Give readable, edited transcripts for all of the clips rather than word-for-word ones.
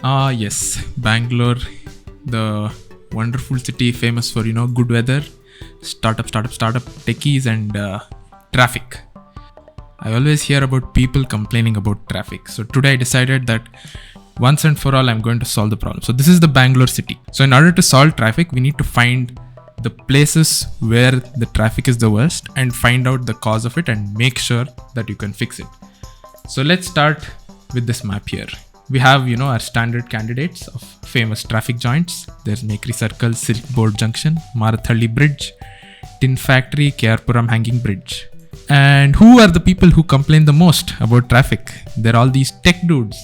Yes, Bangalore, the wonderful city famous for, good weather, startup, techies and traffic. I always hear about people complaining about traffic. So today I decided that once and for all, I'm going to solve the problem. So this is the Bangalore city. So in order to solve traffic, we need to find the places where the traffic is the worst and find out the cause of it and make sure that you can fix it. So let's start with this map here. We have, our standard candidates of famous traffic joints. There's Mekri Circle, Silk Board Junction, Marathalli Bridge, Tin Factory, Kerpuram Hanging Bridge. And who are the people who complain the most about traffic? They're all these tech dudes.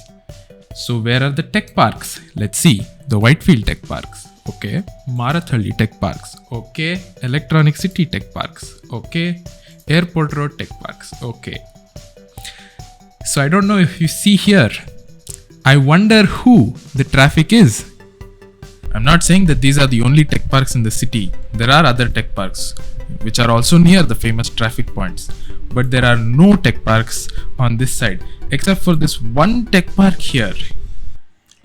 So where are the tech parks? Let's see. The Whitefield Tech Parks. Okay. Marathalli Tech Parks. Okay. Electronic City Tech Parks. Okay. Airport Road Tech Parks. Okay. So I don't know if you see here. I wonder who the traffic is. I'm not saying that these are the only tech parks in the city. There are other tech parks which are also near the famous traffic points. But there are no tech parks on this side except for this one tech park here.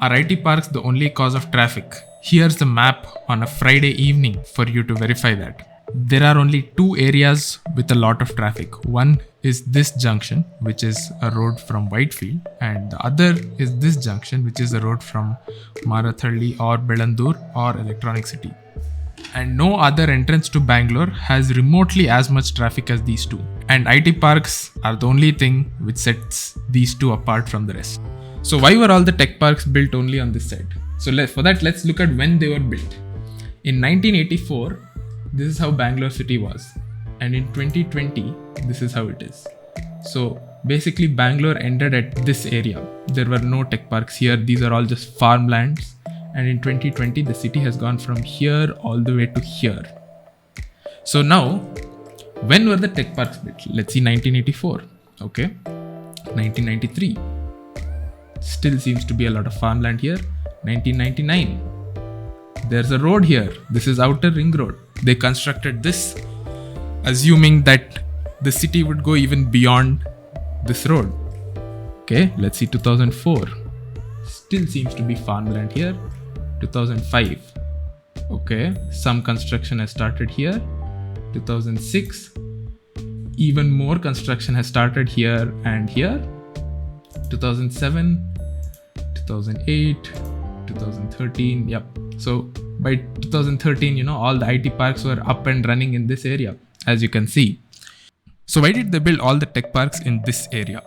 Are IT parks the only cause of traffic? Here's the map on a Friday evening for you to verify that. There are only two areas with a lot of traffic. One is this junction, which is a road from Whitefield, and the other is this junction, which is a road from Marathalli or Bengaluru or Electronic City. And no other entrance to Bangalore has remotely as much traffic as these two. And IT parks are the only thing which sets these two apart from the rest. So why were all the tech parks built only on this side? So for that, let's look at when they were built. In 1984, this is how Bangalore city was. And in 2020, this is how it is. So basically Bangalore ended at this area. There were no tech parks here. These are all just farmlands. And in 2020, the city has gone from here all the way to here. So now, when were the tech parks built? Let's see, 1984. Okay. 1993. Still seems to be a lot of farmland here. 1999. There's a road here. This is Outer Ring Road. They constructed this, assuming that the city would go even beyond this road. Okay, let's see 2004. Still seems to be farmland here. 2005. Okay, some construction has started here. 2006. Even more construction has started here and here. 2007. 2008. 2013. Yep. So by 2013, all the IT parks were up and running in this area, as you can see. So why did they build all the tech parks in this area?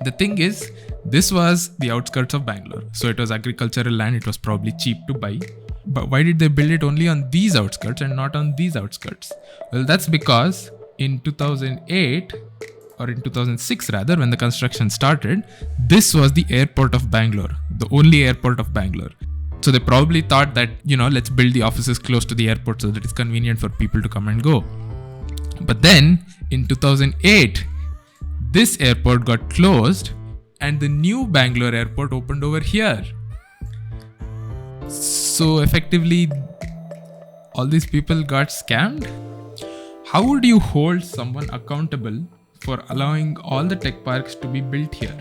The thing is, this was the outskirts of Bangalore. So it was agricultural land. It was probably cheap to buy. But why did they build it only on these outskirts and not on these outskirts? Well, that's because in 2008 or in 2006 rather, when the construction started, this was the airport of Bangalore, the only airport of Bangalore. So they probably thought that, let's build the offices close to the airport so that it's convenient for people to come and go. But then in 2008, this airport got closed and the new Bangalore airport opened over here. So effectively, all these people got scammed. How would you hold someone accountable for allowing all the tech parks to be built here?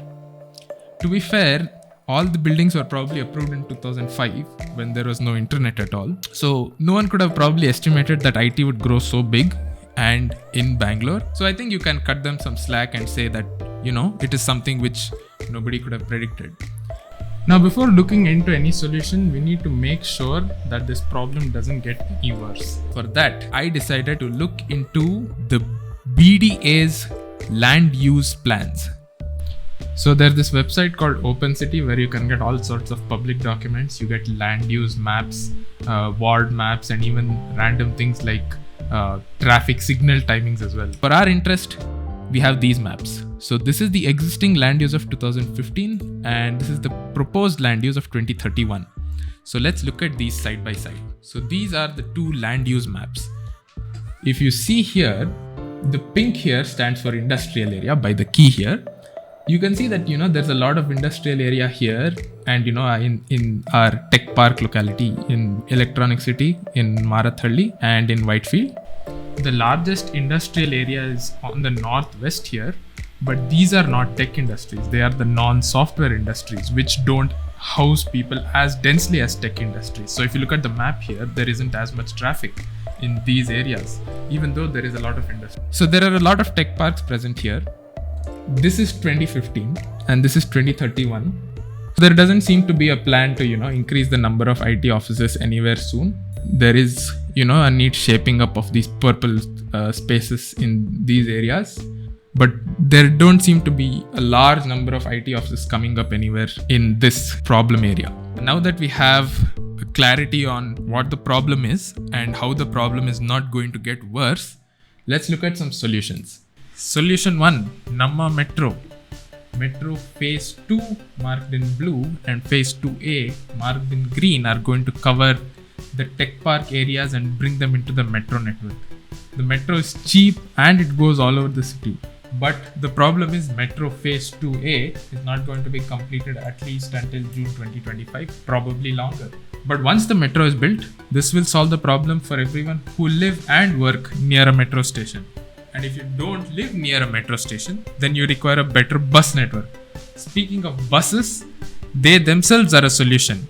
To be fair, all the buildings were probably approved in 2005 when there was no internet at all. So no one could have probably estimated that IT would grow so big and in Bangalore. So I think you can cut them some slack and say that, it is something which nobody could have predicted. Now, before looking into any solution, we need to make sure that this problem doesn't get any worse. For that, I decided to look into the BDA's land use plans. So there's this website called OpenCity where you can get all sorts of public documents. You get land use maps, ward maps, and even random things like traffic signal timings as well. For our interest, we have these maps. So this is the existing land use of 2015 and this is the proposed land use of 2031. So let's look at these side by side. So these are the two land use maps. If you see here, the pink here stands for industrial area by the key here. You can see that, there's a lot of industrial area here and, in our tech park locality in Electronic City, in Marathalli and in Whitefield. The largest industrial area is on the northwest here, but these are not tech industries. They are the non-software industries, which don't house people as densely as tech industries. So if you look at the map here, there isn't as much traffic in these areas, even though there is a lot of industry. So there are a lot of tech parks present here. This is 2015 and this is 2031. There doesn't seem to be a plan to, increase the number of IT offices anywhere soon. There is, a neat shaping up of these purple spaces in these areas. But there don't seem to be a large number of IT offices coming up anywhere in this problem area. Now that we have clarity on what the problem is and how the problem is not going to get worse, let's look at some solutions. Solution 1, Namma Metro. Metro Phase 2 marked in blue and Phase 2A marked in green are going to cover the tech park areas and bring them into the metro network. The metro is cheap and it goes all over the city. But the problem is Metro Phase 2A is not going to be completed at least until June 2025, probably longer. But once the metro is built, this will solve the problem for everyone who live and work near a metro station. And if you don't live near a metro station, then you require a better bus network. Speaking of buses, they themselves are a solution.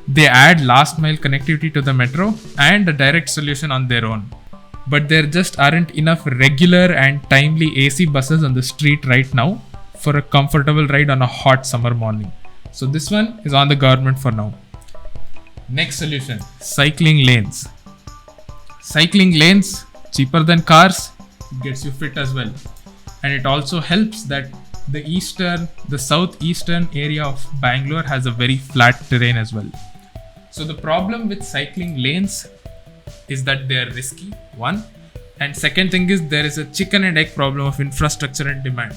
They add last mile connectivity to the metro and a direct solution on their own. But there just aren't enough regular and timely AC buses on the street right now for a comfortable ride on a hot summer morning. So this one is on the government for now. Next solution, cycling lanes. Cycling lanes, cheaper than cars, gets you fit as well. And it also helps that the southeastern area of Bangalore has a very flat terrain as well. So the problem with cycling lanes is that they are risky, one. And second thing is there is a chicken and egg problem of infrastructure and demand.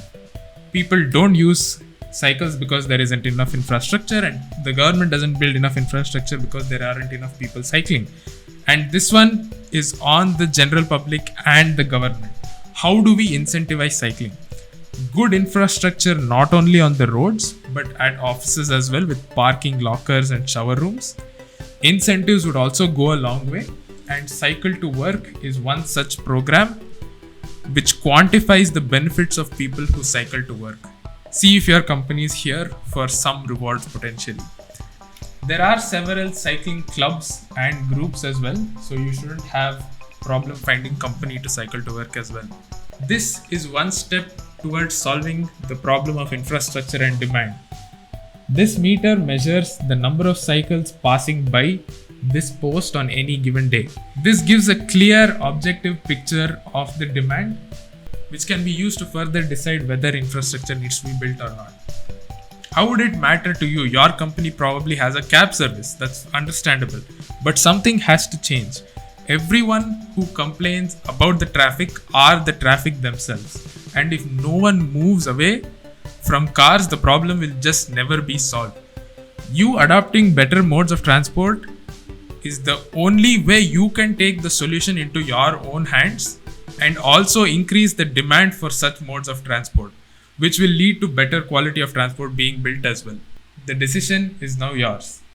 People don't use cycles because there isn't enough infrastructure, and the government doesn't build enough infrastructure because there aren't enough people cycling. And this one is on the general public and the government. How do we incentivize cycling? Good infrastructure not only on the roads but at offices as well, with parking lockers and shower rooms. Incentives would also go a long way, and Cycle to Work is one such program which quantifies the benefits of people who cycle to work. See if your company is here for some rewards potentially. There are several cycling clubs and groups as well, so you shouldn't have problem finding company to cycle to work as well. This is one step towards solving the problem of infrastructure and demand. This meter measures the number of cycles passing by this post on any given day. This gives a clear, objective picture of the demand, which can be used to further decide whether infrastructure needs to be built or not. How would it matter to you? Your company probably has a cab service, that's understandable, but something has to change. Everyone who complains about the traffic are the traffic themselves, and if no one moves away from cars, the problem will just never be solved. You adopting better modes of transport is the only way you can take the solution into your own hands and also increase the demand for such modes of transport, which will lead to better quality of transport being built as well. The decision is now yours.